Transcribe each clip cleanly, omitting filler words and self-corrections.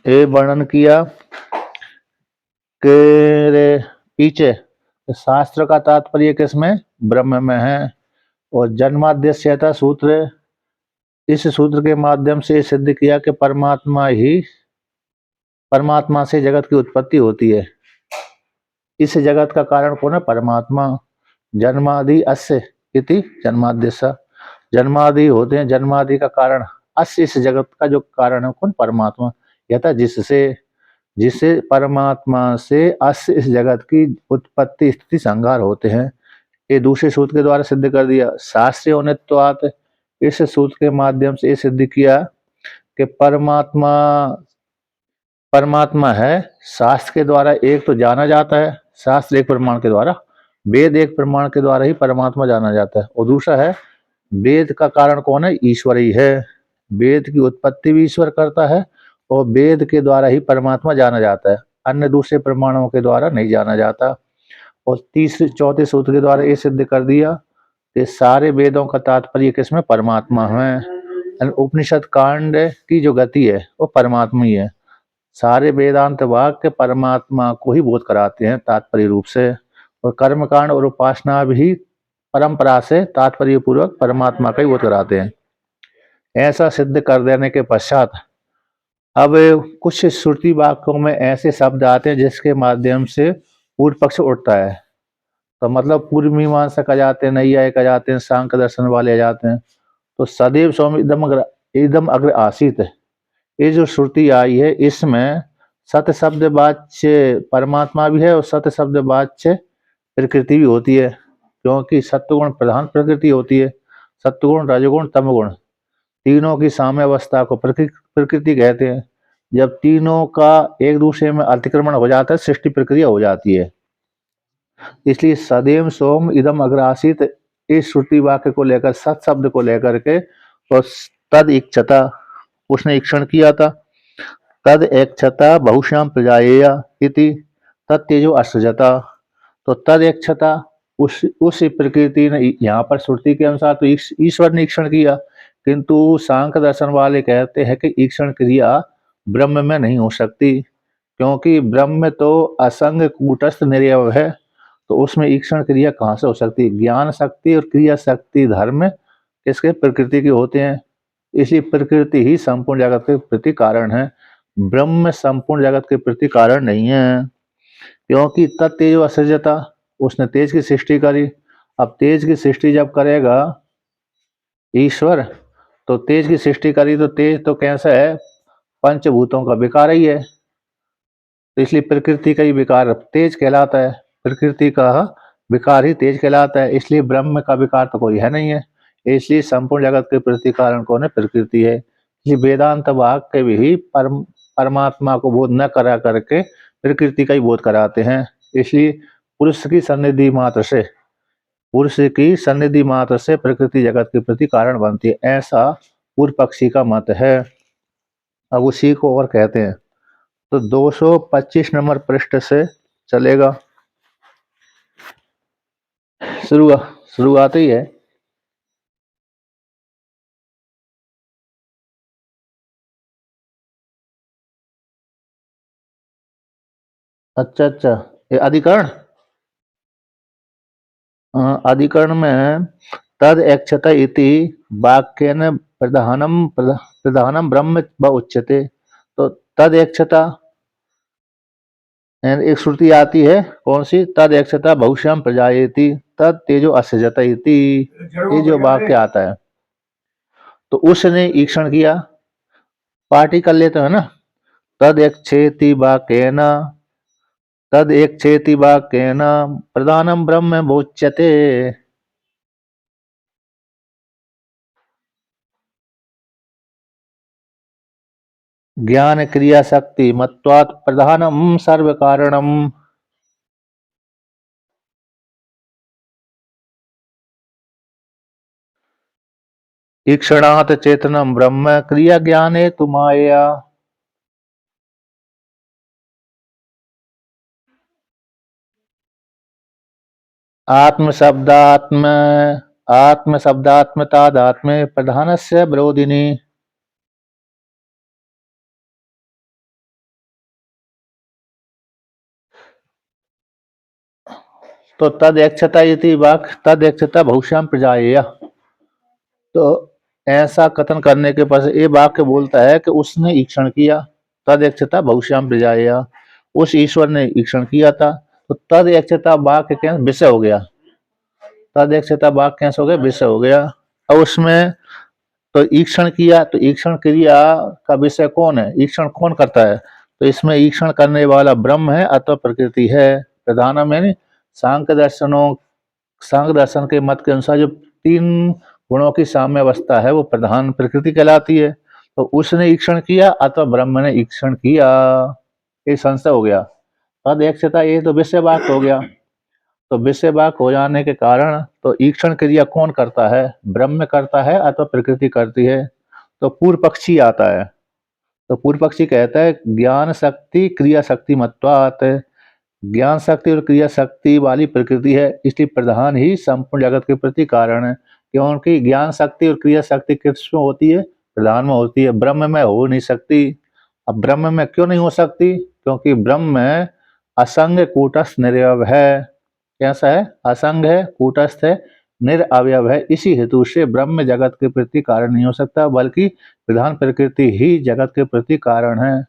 ये वर्णन किया कि पीछे शास्त्र का तात्पर्य किसमें, ब्रह्म में है। और जन्माद्यस्यता सूत्र, इस सूत्र के माध्यम से सिद्ध किया कि परमात्मा से जगत की उत्पत्ति होती है। इस जगत का कारण कौन है, परमात्मा। जन्मादि अस्य इति जन्माद्यस्य, जन्मादि होते हैं, जन्मादि का कारण अस्य, इस जगत का जो कारण है कौन, परमात्मा। यथा जिससे, जिससे परमात्मा से अस्य इस जगत की उत्पत्ति स्थिति संहार होते हैं। ये दूसरे सूत्र के द्वारा सिद्ध कर दिया। शास्त्रीय होनेत्वात्, इस सूत्र के माध्यम से ये सिद्ध किया कि परमात्मा परमात्मा है। शास्त्र के द्वारा एक तो जाना जाता है, शास्त्र एक प्रमाण के द्वारा, वेद एक प्रमाण के द्वारा ही परमात्मा जाना जाता है। और दूसरा है, वेद का कारण कौन है, ईश्वर ही है। वेद की उत्पत्ति भी ईश्वर करता है और वेद के द्वारा ही परमात्मा जाना जाता है, अन्य दूसरे प्रमाणों के द्वारा नहीं जाना जाता। और तीसरे चौथे सूत्र के द्वारा ये सिद्ध कर दिया कि सारे वेदों का तात्पर्य किसमें, परमात्मा है। उपनिषद कांड की जो गति है वो परमात्मा ही है। सारे वेदांत वाक्य परमात्मा को ही बोध कराते हैं तात्पर्य रूप से। और कर्मकांड और उपासना भी परंपरा से तात्पर्य पूर्वक परमात्मा का ही बोध कराते हैं। ऐसा सिद्ध कर देने के पश्चात अब कुछ श्रुति वाक्यों में ऐसे शब्द आते हैं जिसके माध्यम से पूर्व पक्ष उठता है। तो मतलब पूर्व मीमांसक आ जाते हैं, नैयायिक आ जाते हैं, सांख्य दर्शन वाले आ जाते हैं। तो सदैव सौम्य इदम अग्र आसीत, ये जो श्रुति आई है इसमें सत शब्द वाच्य परमात्मा भी है और सत शब्द वाच्य प्रकृति भी होती है। क्योंकि सत्वगुण प्रधान प्रकृति होती है, सत्वगुण रजगुण तमगुण, तीनों की साम्यावस्था को प्रकृति कहते हैं। जब तीनों का एक दूसरे में अतिक्रमण हो जाता है, सृष्टि प्रक्रिया हो जाती है। इसलिए सदैव सोम इदम अग्रासित, इस श्रुति वाक्य को लेकर, सत शब्द को लेकर के, और तद इच्छता, उसने ईक्षण किया था। तद इच्छता बहुश्याम प्रजाएया इति तत्तेजो असृजता। तो तद इच्छता, उस प्रकृति ने, यहाँ पर श्रुति के अनुसार तो ईश्वर ने ईक्षण किया, किंतु सांख्य दर्शन वाले कहते हैं कि ईक्षण क्रिया ब्रह्म में नहीं हो सकती, क्योंकि ब्रह्म तो असंग कूटस्थ निर्वय है। तो उसमें ईक्षण क्रिया कहाँ से हो सकती है। ज्ञान शक्ति और क्रिया शक्ति धर्म किसके, प्रकृति के होते हैं। इसलिए प्रकृति ही संपूर्ण जगत के प्रति कारण है, ब्रह्म संपूर्ण जगत के प्रति कारण नहीं है। क्योंकि तत्तेज असृजता, उसने तेज की सृष्टि करी। अब तेज की सृष्टि जब करेगा ईश्वर, तो तेज की सृष्टि करी तो तेज तो कैसा है, पंचभूतों का विकार ही है। तो इसलिए प्रकृति का ही विकार तेज कहलाता है, प्रकृति का विकार ही तेज कहलाता है। इसलिए ब्रह्म का विकार तो कोई है नहीं है। इसलिए संपूर्ण जगत के प्रति कारण कौन है, प्रकृति है। इसलिए वेदांत वाक्य भी परमात्मा को बोध न करा करके प्रकृति का ही बोध कराते हैं। इसलिए पुरुष की सन्निधि मात्र से, पुरुष की सन्निधि मात्र से प्रकृति जगत के प्रति कारण बनती है, ऐसा पूर्व पक्षी का मत है। अब उसी को और कहते हैं। तो 225 नंबर पृष्ठ से चलेगा, शुरुआत ही है। अच्छा अच्छा, ये अधिकरण। अधिकरण में तद एक्क्षता इति वाक्येन प्रधानम ब्रह्म व उच्यते। तो तद एक्क्षता, एक श्रुति आती है कौन सी, तद एक्क्षता बहुश्याम प्रजायेति तद तेजो असृजत इति, ये जो वाक्य आता है। तो उसने ईक्षण किया, पार्टी कर लेते हैं ना, तद एक्क्षेति वाक्येन, तद एक्क्षेति वाक्येन प्रधानम ब्रह्म वोच्यते। ज्ञान क्रिया शक्ति मत्वात् प्रधानम सर्व कारणम। ईक्षणात् चेतनम ब्रह्म क्रिया ज्ञाने तुमाया। आत्म शब्दात्म, आत्म शब्दात्मतादात्मे प्रधानस्य विरोधिनी। तो तदेक्षता इति वाक् तदेक्षता बहुश्याम प्रजाएय। तो ऐसा कथन करने के पश्चात ये वाक्य बोलता है कि उसने ईक्षण किया, तदेक्षता बहुश्याम प्रजाएय, उस ईश्वर ने ईक्षण किया था। तो तदेक्षता वाक्य क्या विषय हो गया, तदेक्षता वाक्य कैसे हो गया, विषय हो गया। और उसमें तो ईक्षण किया, तो ईक्षण क्रिया का विषय कौन है, ईक्षण कौन करता है, तो इसमें ईक्षण करने वाला ब्रह्म है अथवा प्रकृति है। प्रधान में सांख्य दर्शन के मत के अनुसार जो तीन गुणों की साम्य अवस्था है वो प्रधान प्रकृति कहलाती है। तो उसने ईक्षण किया अथवा ब्रह्म ने ईक्षण किया, ये संशय हो गया। तद एकता ये तो विषय वाक्य हो गया। तो विषय वाक्य हो जाने के कारण तो ईक्षण क्रिया कौन करता है, ब्रह्म करता है अथवा प्रकृति करती है। तो पूर्व पक्षी आता है, तो पूर्व पक्षी कहता है ज्ञान शक्ति क्रिया शक्ति मत्वात्, ज्ञान शक्ति और क्रिया शक्ति वाली प्रकृति है, इसलिए प्रधान ही संपूर्ण जगत के प्रति कारण है। क्योंकि ज्ञान शक्ति और क्रिया शक्ति किस में होती है, प्रधान में होती है, ब्रह्म में हो नहीं सकती। अब ब्रह्म में क्यों नहीं हो सकती, क्योंकि ब्रह्म में असंग कूटस्थ निरवय है। कैसा है, असंग है, कूटस्थ है, निरअवयव है। इसी हेतु से ब्रह्म जगत के प्रति कारण नहीं हो सकता, बल्कि प्रधान प्रकृति ही जगत के प्रति कारण है।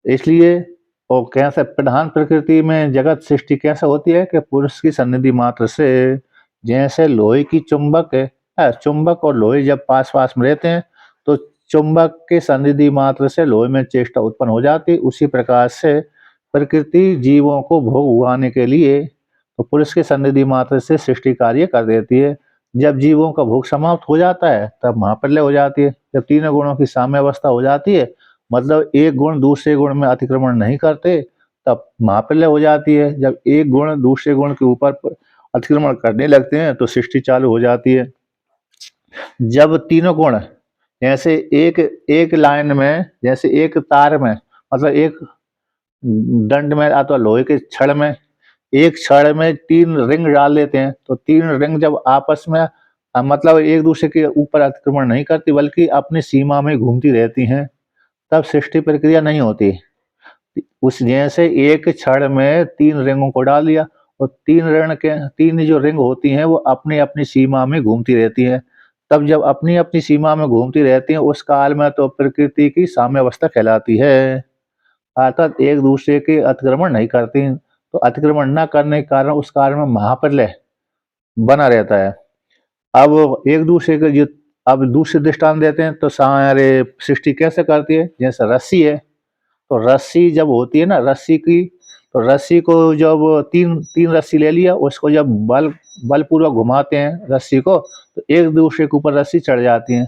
इसलिए और कैसे प्रधान प्रकृति में जगत सृष्टि कैसे होती है कि पुरुष की सन्निधि मात्र से, जैसे लोहे की चुंबक है, चुंबक और लोहे जब पास पास में रहते हैं तो चुंबक के सन्निधि मात्र से लोहे में चेष्टा उत्पन्न हो जाती, उसी प्रकार से प्रकृति जीवों को भोग उगाने के लिए तो पुरुष के सन्निधि मात्र से सृष्टि कार्य कर देती है। जब जीवों का भोग समाप्त हो जाता है तब महाप्रलय हो जाती है। जब तीनों गुणों की साम्य अवस्था हो जाती है, मतलब एक गुण दूसरे गुण में अतिक्रमण नहीं करते, तब महाप्रलय हो जाती है। जब एक गुण दूसरे गुण के ऊपर अतिक्रमण करने लगते हैं तो सृष्टि चालू हो जाती है। जब तीनों गुण जैसे एक एक लाइन में, जैसे एक तार में, मतलब एक दंड में अथवा लोहे के छड़ में, एक छड़ में तीन रिंग डाल देते हैं, तो तीन रिंग जब आपस में मतलब एक दूसरे के ऊपर अतिक्रमण नहीं करती बल्कि अपनी सीमा में घूमती रहती हैं, तब सृष्टि प्रक्रिया नहीं होती। उस जैसे एक छड़ में तीन रिंगों को डाल दिया और तीन जो रिंग होती हैं वो अपनी अपनी सीमा में घूमती रहती हैं, तब जब अपनी अपनी सीमा में घूमती रहती हैं उस काल में तो प्रकृति की साम्यावस्था कहलाती है, अर्थात एक दूसरे के अतिक्रमण नहीं करती। तो अतिक्रमण न करने के कारण उस काल में महाप्रलय बना रहता है। अब एक दूसरे के जो अब दूसरे दृष्टांत देते हैं तो सारे सृष्टि कैसे करती है, जैसे रस्सी है, तो रस्सी जब होती है ना रस्सी की, तो रस्सी को जब तीन तीन रस्सी ले लिया, उसको जब बलपूर्वक घुमाते हैं रस्सी को तो एक दूसरे के ऊपर रस्सी चढ़ जाती है।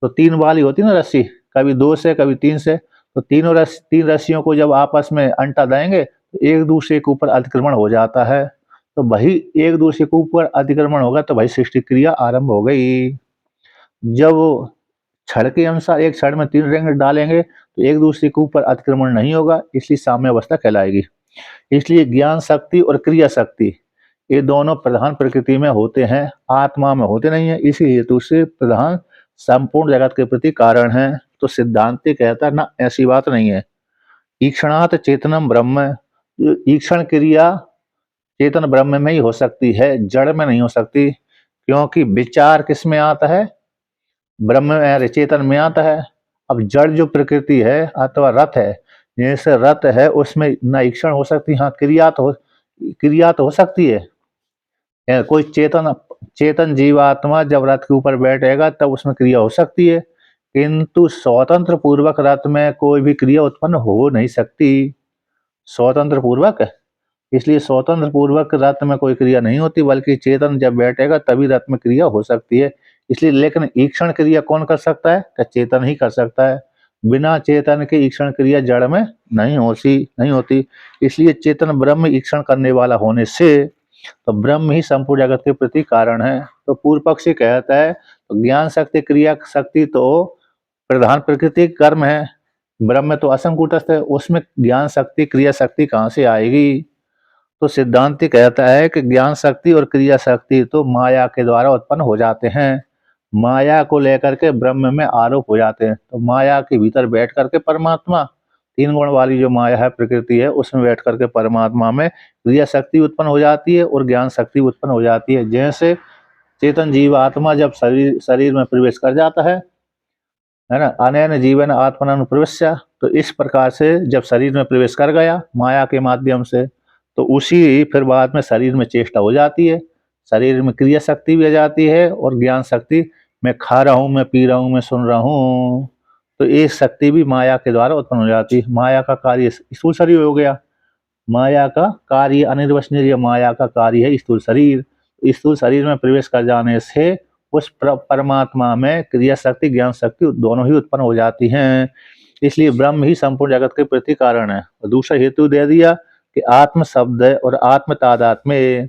तो तीन वाली होती है ना रस्सी, कभी दो से कभी तीन से, तो तीन रस्सियों को जब आपस में अंटा देंगे तो एक दूसरे के ऊपर अतिक्रमण हो जाता है। तो वही एक दूसरे के ऊपर अतिक्रमण होगा तो वही सृष्टि क्रिया आरंभ हो गई। जब छड़ के अनुसार एक छड़ में तीन रिंग डालेंगे तो एक दूसरे के ऊपर अतिक्रमण नहीं होगा, इसलिए साम्य अवस्था कहलाएगी। इसलिए ज्ञान शक्ति और क्रिया शक्ति ये दोनों प्रधान प्रकृति में होते हैं, आत्मा में होते नहीं है, इसी हेतु से प्रधान संपूर्ण जगत के प्रति कारण है। तो सिद्धांति कहता है ना, ऐसी बात नहीं है। ईक्षणात चेतनम ब्रह्म, ईक्षण क्रिया चेतन ब्रह्म में ही हो सकती है, जड़ में नहीं हो सकती, क्योंकि विचार किस में आता है, ब्रह्म में चेतन में आता है। अब जड़ जो प्रकृति है अथवा रथ है, जैसे रथ है उसमें न ईक्षण हो सकती, हाँ क्रिया तो हो सकती है। कोई चेतन चेतन जीवात्मा जब रथ के ऊपर बैठेगा तब उसमें क्रिया हो सकती है, किंतु स्वतंत्र पूर्वक रथ में कोई भी क्रिया उत्पन्न हो नहीं सकती, स्वतंत्र पूर्वक। इसलिए स्वतंत्र पूर्वक रथ में कोई क्रिया नहीं होती, बल्कि चेतन जब बैठेगा तभी रथ में क्रिया हो सकती है। इसलिए लेकिन ईक्षण क्रिया कौन कर सकता है, कि चेतन ही कर सकता है। बिना चेतन के ईक्षण क्रिया जड़ में नहीं होती। इसलिए चेतन ब्रह्म ईक्षण करने वाला होने से तो ब्रह्म ही संपूर्ण जगत के प्रति कारण है। तो पूर्व पक्षी कहता है तो ज्ञान शक्ति क्रिया शक्ति तो प्रधान प्रकृति कर्म है, ब्रह्म में तो असंकूटस्थ है, उसमें ज्ञान शक्ति क्रिया शक्ति कहाँ से आएगी। तो सिद्धांति कहता है कि ज्ञान शक्ति और क्रिया शक्ति तो माया के द्वारा उत्पन्न हो जाते हैं, माया को लेकर के ब्रह्म में आरोप हो जाते हैं। तो माया के भीतर बैठ करके परमात्मा तीन गुण वाली जो माया है, प्रकृति है, उसमें बैठ करके परमात्मा में क्रिया शक्ति उत्पन्न हो जाती है और ज्ञान शक्ति उत्पन्न हो जाती है। जैसे चेतन जीव आत्मा जब शरीर में प्रवेश कर जाता है ना, अनेन जीवन आत्मन प्रवेश्य, तो इस प्रकार से जब शरीर में प्रवेश कर गया माया के माध्यम से, तो उसी फिर बाद में शरीर में चेष्टा हो जाती है, शरीर में क्रिया शक्ति भी आ जाती है और ज्ञान शक्ति। मैं खा रहा हूँ, मैं पी रहा हूँ, मैं सुन रहा हूँ, तो ये शक्ति भी माया के द्वारा उत्पन्न हो जाती है। माया का कार्य स्थूल शरीर हो गया, माया का कार्य अनिर्वचनीय, माया का कार्य है स्थूल शरीर। स्थूल शरीर में प्रवेश कर जाने से उस परमात्मा में क्रिया शक्ति ज्ञान शक्ति दोनों ही उत्पन्न हो जाती हैं। इसलिए ब्रह्म ही संपूर्ण जगत के प्रति कारण है। और दूसरा हेतु दे दिया कि आत्म शब्द और आत्म तादात्म्य,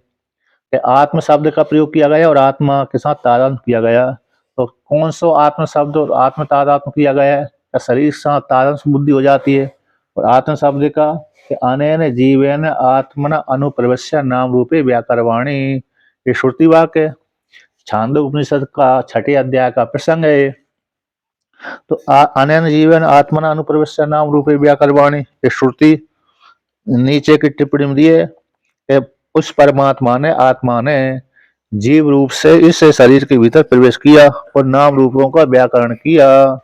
आत्म शब्द का प्रयोग किया गया और आत्मा के साथ तादात्म्य किया गया। तो कौन सा आत्म शब्द और आत्म तादात्म्य किया गया है? शरीर के साथ तादात्म्य बुद्धि हो जाती है। और आत्म शब्द का अनेन जीवेन आत्मन अनुप्रवेश्य नाम रूपे व्याकरवाणी, ये श्रुति वाक्य छांदोग्य उपनिषद का 6 अध्याय का प्रसंग है। तो अनेन जीवन आत्मन अनुप्रवेश्य नाम रूपे व्याकरवाणी, ये श्रुति नीचे की टिप्पणी में दिए कि उस परमात्मा ने, आत्मा ने जीव रूप से इस शरीर के भीतर प्रवेश किया और नाम रूपों का व्याकरण किया।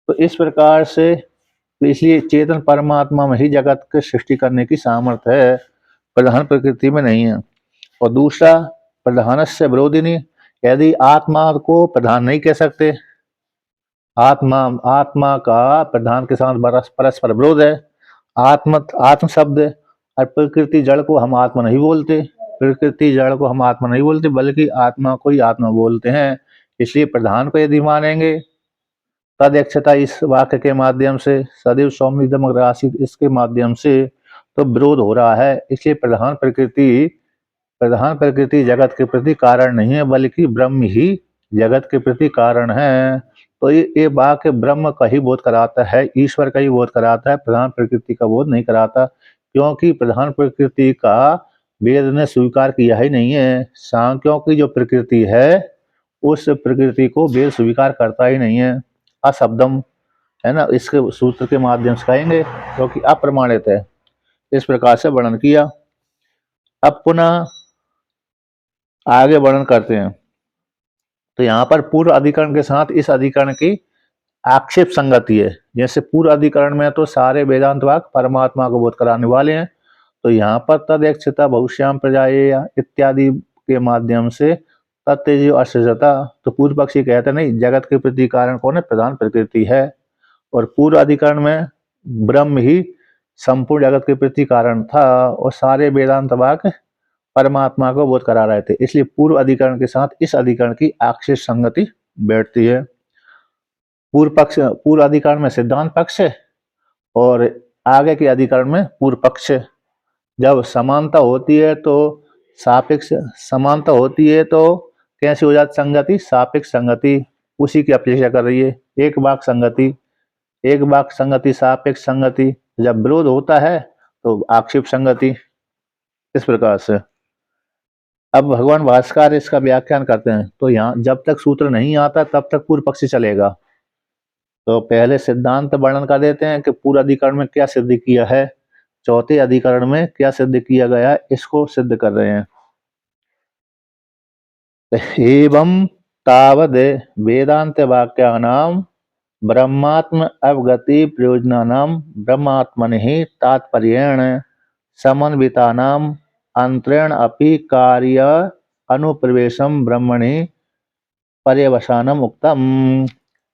तो इस प्रकार से, तो इसलिए चेतन परमात्मा में ही जगत के सृष्टि करने की सामर्थ्य है, प्रधान प्रकृति में नहीं है। और दूसरा प्रधान से विरोधिनी, यदि आत्मा को प्रधान नहीं कह सकते, आत्मा का प्रधान के साथ परस्पर विरोध है। आत्म शब्द और प्रकृति जड़ को हम आत्मा नहीं बोलते, प्रकृति जड़ को हम आत्मा नहीं बोलते, बल्कि आत्मा को ही आत्मा बोलते हैं। इसलिए प्रधान को यदि मानेंगे तदक्षता इस वाक्य के माध्यम से, सदैव सौम्यदम आसीत इसके माध्यम से, तो विरोध हो रहा है। इसलिए प्रधान प्रकृति जगत के प्रति कारण नहीं है, बल्कि ब्रह्म ही जगत के प्रति कारण है। तो ये वाक्य ब्रह्म का ही बोध कराता है, ईश्वर का ही बोध कराता है, प्रधान प्रकृति का बोध नहीं कराता। क्योंकि प्रधान प्रकृति का वेद ने स्वीकार किया ही नहीं है। सांख्यों की जो प्रकृति है उस प्रकृति को वेद स्वीकार करता ही नहीं है। अशब्दम है ना, इसके सूत्र के माध्यम से कहेंगे क्योंकि अप्रमाणित है। इस प्रकार से वर्णन किया। अब पुनः आगे वर्णन करते हैं। तो यहाँ पर पूर्व अधिकरण के साथ इस अधिकरण की आक्षेप संगति है। जैसे पूर्व अधिकरण में तो सारे वेदांत वाक्य परमात्मा को बोध कराने वाले हैं, तो यहाँ पर तदेक्षता भविष्याम प्रजाए इत्यादि के माध्यम से तत्तेजो अश्रता, तो पूर्व पक्षी कहते नहीं, जगत के प्रति कारण कौन है? प्रधान प्रकृति है। और पूर्व अधिकरण में ब्रह्म ही संपूर्ण जगत के प्रति कारण था और सारे वेदांत वाक्य परमात्मा को बोध करा रहे थे। इसलिए पूर्व अधिकरण के साथ इस अधिकरण की आक्षेप संगति बैठती है। पूर्व अधिकरण में सिद्धांत पक्ष है और आगे के अधिकरण में पूर्व पक्ष है। जब समानता होती है तो सापेक्ष समानता होती है तो कैसी हो जाती संगति? सापेक्ष संगति। उसी की अपेक्षा कर रही है। एक वाक संगति, सापेक्ष संगति। जब विरोध होता है तो आक्षेप संगति। इस प्रकार से अब भगवान भास्कर इसका व्याख्यान करते हैं। तो यहाँ जब तक सूत्र नहीं आता तब तक पूर्व पक्ष चलेगा। तो पहले सिद्धांत वर्णन कर देते हैं कि पूर्व अधिकरण में क्या सिद्ध किया है, चौथे अधिकरण में क्या सिद्ध किया गया है, इसको सिद्ध कर रहे हैं। एवं तावद वेदांत वाक्यानाम ब्रह्मात्म अवगति प्रयोजनानाम ब्रह्मात्मनि ही तात्पर्येण समन्वितानाम अंतरेण अपि कार्य अनुप्रवेशम ब्रह्मणि पर्यवसानम उक्तम।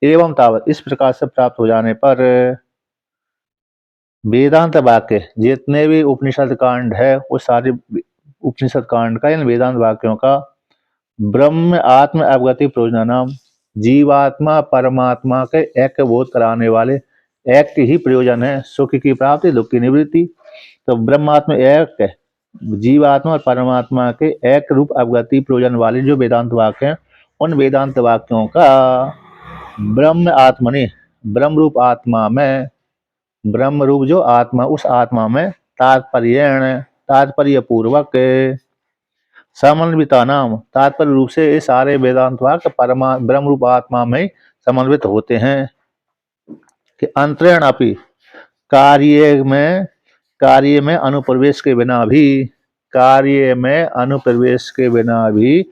एवं तावत, इस प्रकार से प्राप्त हो जाने पर वेदांत वाक्य जितने भी उपनिषद कांड है वो सारे उपनिषद कांड का इन वेदांत वाक्यों का ब्रह्म आत्म अवगति प्रयोजनानाम, जीवात्मा परमात्मा के ऐक्य बोध कराने वाले ऐक्य ही प्रयोजन है, सुख की प्राप्ति दुख की निवृत्ति। तो ब्रह्मात्म ऐक्य, जीवात्मा और परमात्मा के एक रूप अवगति प्रयोजन वाले जो वेदांत वाक्य हैं, उन वेदांत वाक्यों का ब्रह्म आत्मनि, ब्रह्म रूप आत्मा में, ब्रह्म रूप जो आत्मा, उस आत्मा में तात्पर्य पूर्वक समन्विता नाम, तात्पर्य रूप से ये सारे वेदांत वाक्य ब्रह्म रूप आत्मा में समन्वित होते हैं। कि अंतरेण अपि, कार्य में अनुप्रवेश के बिना भी, कार्य में अनुप्रवेश के बिना भी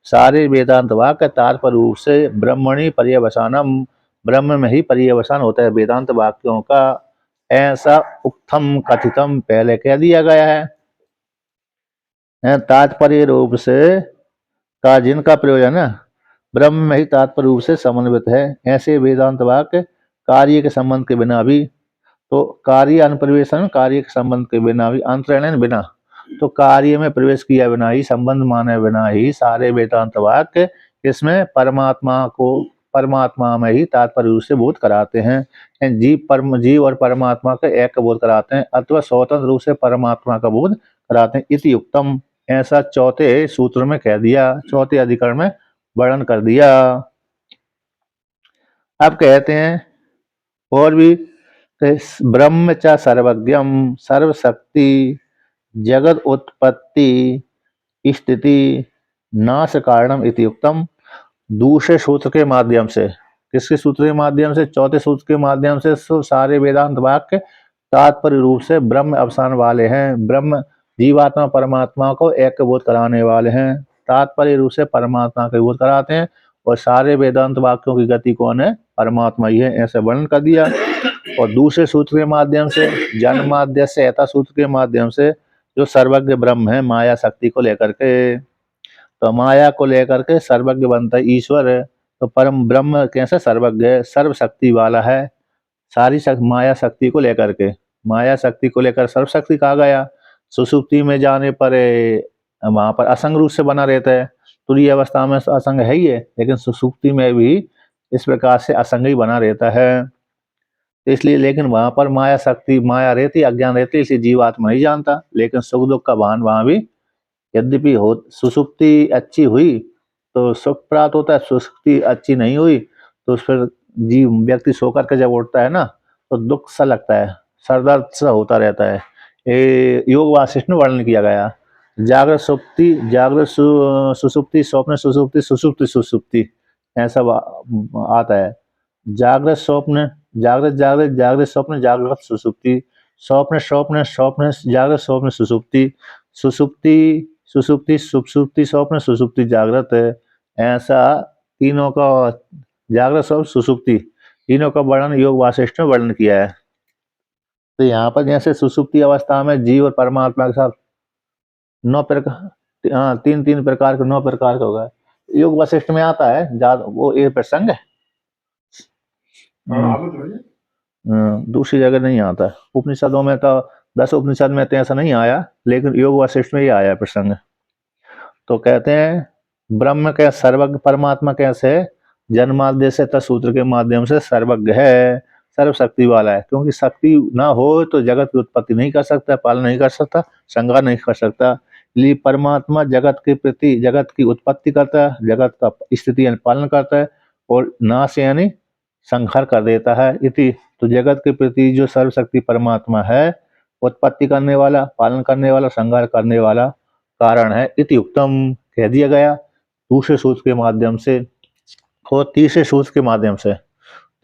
सारे वेदांत वाक्य तात्पर्य रूप से ब्रह्मणि पर्यवसानम, ब्रह्म में ही पर्यवसान होता है वेदांत वाक्यों का, ऐसा उक्तम कथितम पहले कह दिया गया है। तात्पर्य रूप से का जिनका प्रयोजन है ब्रह्म में ही तात्पर्य रूप से समन्वित है, ऐसे वेदांत वाक्य कार्य के संबंध के बिना भी, तो कार्य अनुप्रवेशन, कार्य के संबंध के बिना भी, अंतरण बिना, तो कार्य में प्रवेश किया बिना ही, संबंध माने बिना ही सारे वेदांत वाक्य इसमें परमात्मा में ही तात्पर्य रूप से बोध कराते हैं। जीव और परमात्मा का एक बोध कराते हैं अथवा स्वतंत्र रूप से परमात्मा का बोध कराते हैं। इति युक्तम, ऐसा चौथे सूत्र में कह दिया, चौथे अधिकरण में वर्णन कर दिया। अब कहते हैं और भी, ब्रह्म च सर्वज्ञम सर्वशक्ति जगत उत्पत्ति स्थिति नाश कारणम इति युक्तम, दूसरे सूत्र के माध्यम से, किसके सूत्र के माध्यम से, चौथे सूत्र के माध्यम से, सारे वेदांत वाक्य तात्पर्य रूप से ब्रह्म अवसान वाले हैं, ब्रह्म जीवात्मा परमात्मा को एक बोध कराने वाले हैं, तात्पर्य रूप से परमात्मा का बोध कराते हैं, और सारे वेदांत वाक्यों की गति कौन है, परमात्मा ही है, ऐसे वर्णन कर दिया। और दूसरे सूत्र के माध्यम से, जन्माद्य से ऐता सूत्र के माध्यम से, जो सर्वज्ञ ब्रह्म है माया शक्ति को लेकर के, तो माया को लेकर के सर्वज्ञ बनता है ईश्वर है, तो परम ब्रह्म कैसे सर्वज्ञ है, सर्वशक्ति वाला है, सारी माया शक्ति को लेकर के, माया शक्ति को लेकर सर्वशक्ति कहा गया। सुसुप्ति में जाने पर वहां पर असंग रूप से बना रहता है, तुरीय अवस्था में असंग है ही है, लेकिन सुसुप्ति में भी इस प्रकार से असंग ही बना रहता है, इसलिए, लेकिन वहां पर माया शक्ति, माया रहती, अज्ञान रहती, इसलिए जीवात्मा नहीं जानता, लेकिन सुख दुख का भान वहां भी यद्यपि हो, सुसुप्ति अच्छी हुई तो सुख प्राप्त होता है, सुसुप्ति अच्छी नहीं हुई तो फिर जीव व्यक्ति सो करके जब उठता है ना तो दुख सा लगता है, सरदर्द सा होता रहता है। योग वासिष्ठ में वर्णन किया गया, जागृत सुप्ति, जागृत सुसुप्ति, स्वप्न सुसुप्ति, सुसुप्ति सुसुप्ति, ऐसा आता है। जागृत स्वप्न, जागृत जागृत, जागृत स्वप्न, जागृत सुसुप्ति, स्वप्न स्वप्न, स्वप्न जागृत, स्वप्न सुसुप्ति, सुसुप्ति सुसुप्ति, सुसुप्ति स्वप्न, सुसुप्ति जागृत है, ऐसा तीनों का, जागृत स्वप्न सुसुप्ति तीनों का वर्णन योग वासिष्ठ में वर्णन किया है। तो यहाँ पर जैसे सुसुप्ति अवस्था में जीव और परमात्मा के साथ 9 प्रकार, हाँ, तीन प्रकार के 9 प्रकार का होगा, योग वशिष्ठ में आता है, वो ये प्रसंग है, दूसरी जगह नहीं आता। उपनिषदों में तो 10 उपनिषद में तो ऐसा नहीं आया, लेकिन योग वशिष्ठ में ही आया प्रसंग। तो कहते हैं ब्रह्म के सर्वज्ञ परमात्मा कैसे है, जन्माद्य से तत्सूत्र के माध्यम से सर्वज्ञ है, सर्वशक्ति वाला है, क्योंकि शक्ति ना हो तो जगत की उत्पत्ति नहीं कर सकता, पालन नहीं कर सकता, संहार नहीं कर सकता, इसलिए परमात्मा जगत के प्रति, जगत की उत्पत्ति करता है, जगत का स्थिति यानी पालन करता है, और नाश यानी संहार कर देता है। इति, तो जगत के प्रति जो सर्वशक्ति परमात्मा है, उत्पत्ति करने वाला, पालन करने वाला, संहार करने वाला कारण है। इति उत्तम कह दिया गया दूसरे सूत्र के माध्यम से, और तीसरे सूत्र के माध्यम से,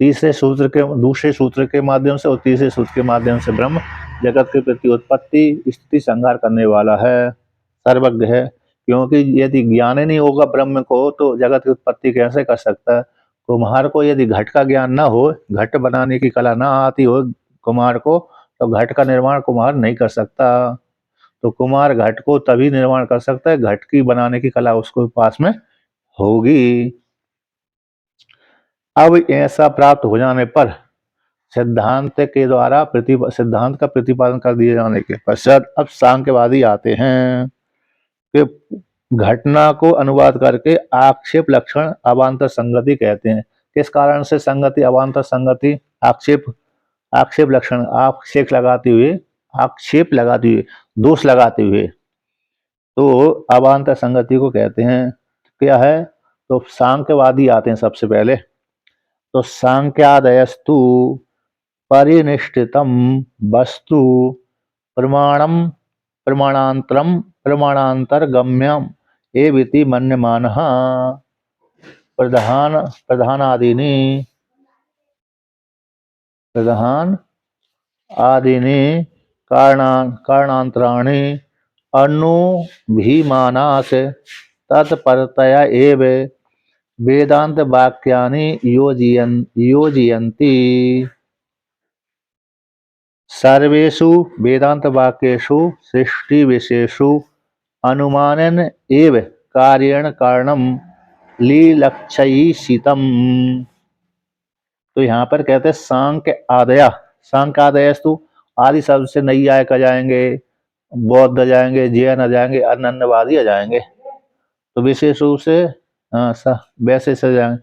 तीसरे सूत्र के, दूसरे सूत्र के माध्यम से और तीसरे सूत्र के माध्यम से ब्रह्म जगत के प्रति उत्पत्ति स्थिति संहार करने वाला है, सर्वज्ञ है, क्योंकि यदि ज्ञान ही नहीं होगा ब्रह्म को तो जगत की उत्पत्ति कैसे कर सकता है। कुम्हार को यदि घट का ज्ञान ना हो, घट बनाने की कला ना आती हो कुम्हार को, तो घट का निर्माण कुम्हार नहीं कर सकता। तो कुम्हार घट को तभी निर्माण कर सकता है, घट की बनाने की कला उसको पास में होगी। अब ऐसा प्राप्त हो जाने पर सिद्धांत के द्वारा सिद्धांत का प्रतिपादन कर दिए जाने के पश्चात अब सांख्यवादी आते हैं कि घटना को अनुवाद करके आक्षेप लक्षण अवान्तर संगति कहते हैं। किस कारण से संगति, अवान्तर संगति, आक्षेप लक्षण, आक्षेप लगाते हुए, दोष लगाते हुए, तो अवान्तर संगति को कहते हैं। क्या है, तो सांख्यवादी आते हैं सबसे पहले। तो सांख्यादयस्तु परिनिष्ठितम वस्तु प्रमाणम प्रमाणांतरम प्रमाणांतरगम्यम एविति मन्यमानः प्रधानादीनि आदीनि कारणांतराणि अनुभीमानास तत्परतया एव वेदांत वाक्यानि योजयन्ति। सर्वेषु वेदांत वाक्येषु सृष्टि विशेषु अनुमानेन एव कार्येण कारणम लीलक्षयिषितम्। तो यहाँ पर कहते हैं सांख्य आदयस्तु आदि शब्द से नैयायिक आ जाएंगे, बौद्ध आ जाएंगे, जैन आ जाएंगे, अनन्यवादी आ जाएंगे। तो विशेष रूप से वैशेषिक आ जाएंगे,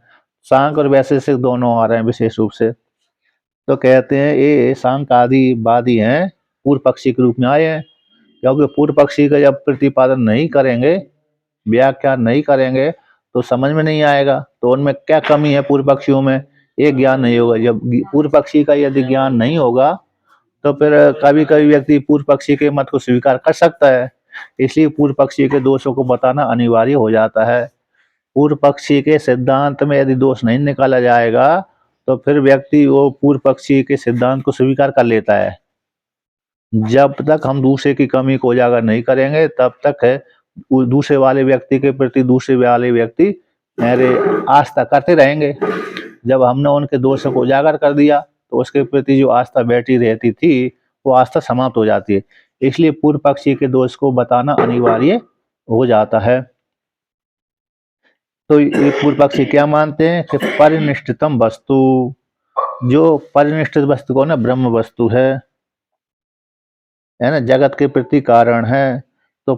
सांख्य और वैशेषिक दोनों आ रहे हैं विशेष रूप से। तो कहते हैं ये सांख्य आदिवादी हैं, पूर्व पक्षी के रूप में आए हैं, क्योंकि पूर्व पक्षी का जब प्रतिपादन नहीं करेंगे, व्याख्यान नहीं करेंगे तो समझ में नहीं आएगा। तो उनमें क्या कमी है पूर्व पक्षियों में, ये ज्ञान नहीं होगा। जब पूर्व पक्षी का यदि ज्ञान नहीं होगा तो फिर कभी कभी व्यक्ति पूर्व पक्षी के मत को स्वीकार कर सकता है, इसलिए पूर्व पक्षी के दोषों को बताना अनिवार्य हो जाता है। पूर्व पक्षी के सिद्धांत में यदि दोष नहीं निकाला जाएगा तो फिर व्यक्ति वो पूर्व पक्षी के सिद्धांत को स्वीकार कर लेता है। जब तक हम दूसरे की कमी को उजागर नहीं करेंगे तब तक है दूसरे वाले व्यक्ति के प्रति दूसरे वाले व्यक्ति मेरे आस्था करते रहेंगे। जब हमने उनके दोषों को उजागर कर दिया तो उसके प्रति जो आस्था बैठी रहती थी वो आस्था समाप्त हो जाती है। इसलिए पूर्व पक्षी के दोष को बताना अनिवार्य हो जाता है। तो ये पूर्व पक्षी क्या मानते हैं कि परिनिष्ठितम वस्तु, जो परिनिष्ठित वस्तु को ना ब्रह्म वस्तु है ना, जगत के प्रति कारण है। तो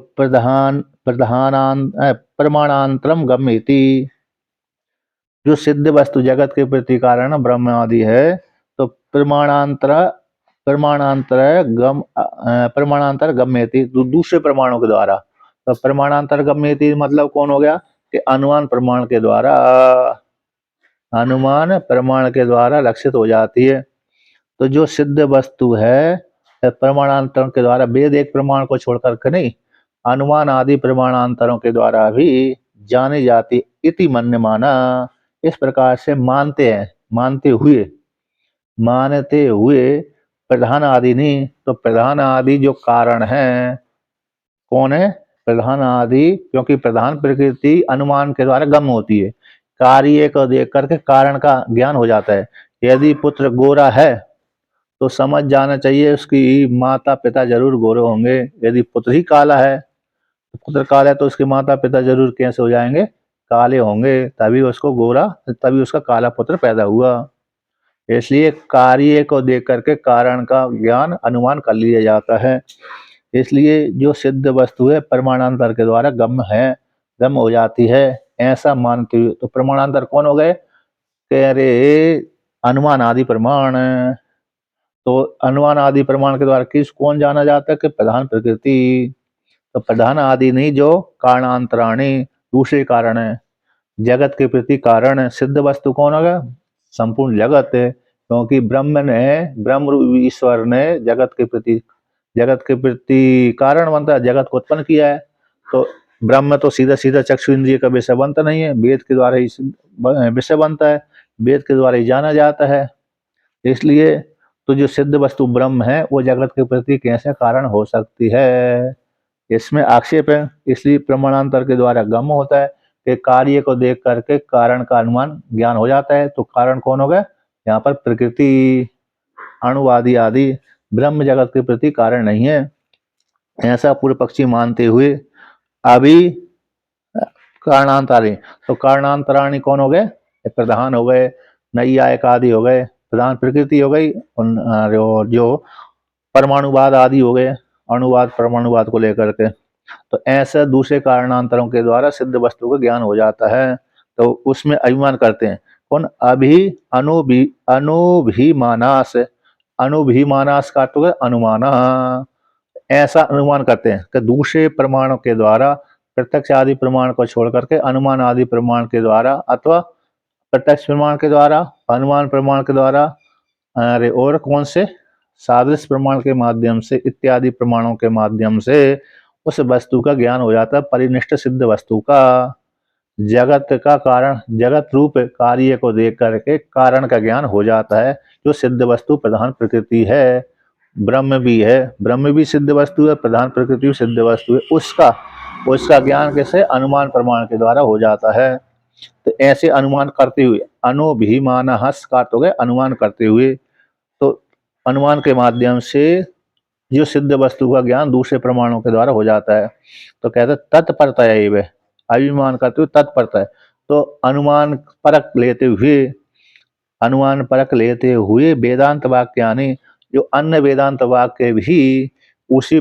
प्रमाणांतरम गम्यति, जो सिद्ध वस्तु जगत के प्रति कारण ब्रह्म आदि है तो प्रमाणांतर गम्यति दूसरे प्रमाणों के द्वारा। तो प्रमाणांतर गम्यति मतलब कौन हो गया कि अनुमान प्रमाण के द्वारा लक्षित हो जाती है। तो जो सिद्ध वस्तु है प्रमाणांतरों के द्वारा, वेद एक प्रमाण को छोड़कर के नहीं, अनुमान आदि प्रमाणांतरों के द्वारा भी जानी जाती। इति मन्यमाना, इस प्रकार से मानते हुए प्रधान आदि नहीं, तो प्रधान आदि जो कारण है कौन है, प्रधान आदि, क्योंकि प्रधान प्रकृति अनुमान के द्वारा गम होती है। कार्य को देख करके कारण का ज्ञान हो जाता है। यदि पुत्र गोरा है तो समझ जाना चाहिए उसकी माता पिता जरूर गोरे होंगे। यदि पुत्र ही काला है तो पुत्र काला है तो उसके माता पिता जरूर कैसे हो जाएंगे, काले होंगे, तभी उसका काला पुत्र पैदा हुआ। इसलिए कार्य को देख करके कारण का ज्ञान अनुमान कर लिया जाता है। इसलिए जो सिद्ध वस्तु है प्रमाणांतर के द्वारा गम हो जाती है, ऐसा मानते हुए। तो प्रमाणांतर कौन हो गए, कह रहे अनुमान आदि प्रमाण। तो अनुमान आदि प्रमाण के द्वारा कौन जाना जाता है कि प्रधान प्रकृति। तो प्रधान आदि नहीं, जो कारणांतराणी दूसरे कारण है, जगत के प्रति कारण है। सिद्ध वस्तु कौन होगा, संपूर्ण जगत है, क्योंकि ब्रह्म ईश्वर ने जगत के प्रति कारण बनता है, जगत को उत्पन्न किया है। तो ब्रह्म तो सीधा सीधा चक्षु इंद्रिय का विषय बनता नहीं है, वेद के द्वारा ही विषय बनता है, वेद के द्वारा ही जाना जाता है। इसलिए तो जो सिद्ध वस्तु ब्रह्म है वो जगत के प्रति कैसे कारण हो सकती है, इसमें आक्षेप है। इसलिए प्रमाणांतर के द्वारा गम होता है कि कार्य को देख करके कारण का अनुमान ज्ञान हो जाता है। तो कारण कौन हो गया यहाँ पर, प्रकृति, अणुवादी आदि, ब्रह्म जगत के प्रति कारण नहीं है, ऐसा पूर्व पक्षी मानते हुए अभी कारणांतराणी। तो कारणांतराणी कौन हो गए, प्रधान हो गए, नैयायिक आदि हो गए, प्रधान प्रकृति हो गई, और जो परमाणुवाद आदि हो गए, अणुवाद परमाणुवाद को लेकर के। तो ऐसा दूसरे कारणांतरों के द्वारा सिद्ध वस्तु का ज्ञान हो जाता है। तो उसमें अभिमान करते हैं कौन, अनुभीमानास का तो अनुमाना, ऐसा अनुमान करते हैं कि दूसरे प्रमाणों के द्वारा, प्रत्यक्ष आदि प्रमाण को छोड़ करके अनुमान आदि प्रमाण के द्वारा, अथवा प्रत्यक्ष प्रमाण के द्वारा, अनुमान प्रमाण के द्वारा, अरे और कौन से, सादृश्य प्रमाण के माध्यम से, इत्यादि प्रमाणों के माध्यम से उस वस्तु का ज्ञान हो जाता है। परिनिष्ठ सिद्ध वस्तु का, जगत का कारण, जगत रूप कार्य को देख करके कारण का ज्ञान हो जाता है। जो सिद्ध वस्तु प्रधान प्रकृति है ब्रह्म भी है, ब्रह्म भी सिद्ध वस्तु है, प्रधान प्रकृति भी सिद्ध वस्तु है, उसका ज्ञान कैसे अनुमान प्रमाण के द्वारा हो जाता है। तो ऐसे अनुमान करते हुए, अनोभिमान हस का तो गए अनुमान करते हुए, तो अनुमान के माध्यम से जो सिद्ध वस्तु का ज्ञान दूसरे प्रमाणों के द्वारा हो जाता है। तो कहते तत्परतया एवं, अभिमान करते हुए तत्परता है। तो अनुमान परक लेते हुए वेदांत वाक्यानि, जो अन्य वेदांत वाक्य भी उसी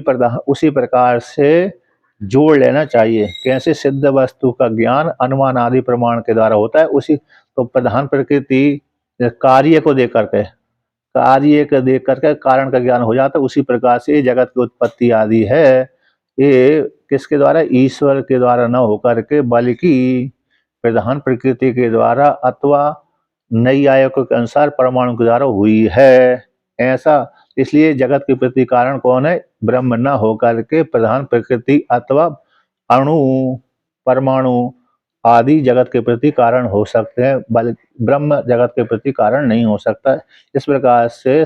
प्रकार से जोड़ लेना चाहिए। कैसे सिद्ध वस्तु का ज्ञान अनुमान आदि प्रमाण के द्वारा होता है, उसी तो प्रधान प्रकृति कार्य को देख करके कारण का ज्ञान हो जाता है। उसी प्रकार से जगत की उत्पत्ति आदि है, ये किसके द्वारा, ईश्वर के द्वारा न होकर के बल्कि प्रधान प्रकृति के द्वारा अथवा नैयायिकों के अनुसार परमाणु के द्वारा हुई है। ऐसा इसलिए जगत के प्रति कारण कौन है, ब्रह्म न होकर के प्रधान प्रकृति अथवा अणु परमाणु आदि जगत के प्रति कारण हो सकते हैं, बल्कि ब्रह्म जगत के प्रति कारण नहीं हो सकता। इस प्रकार से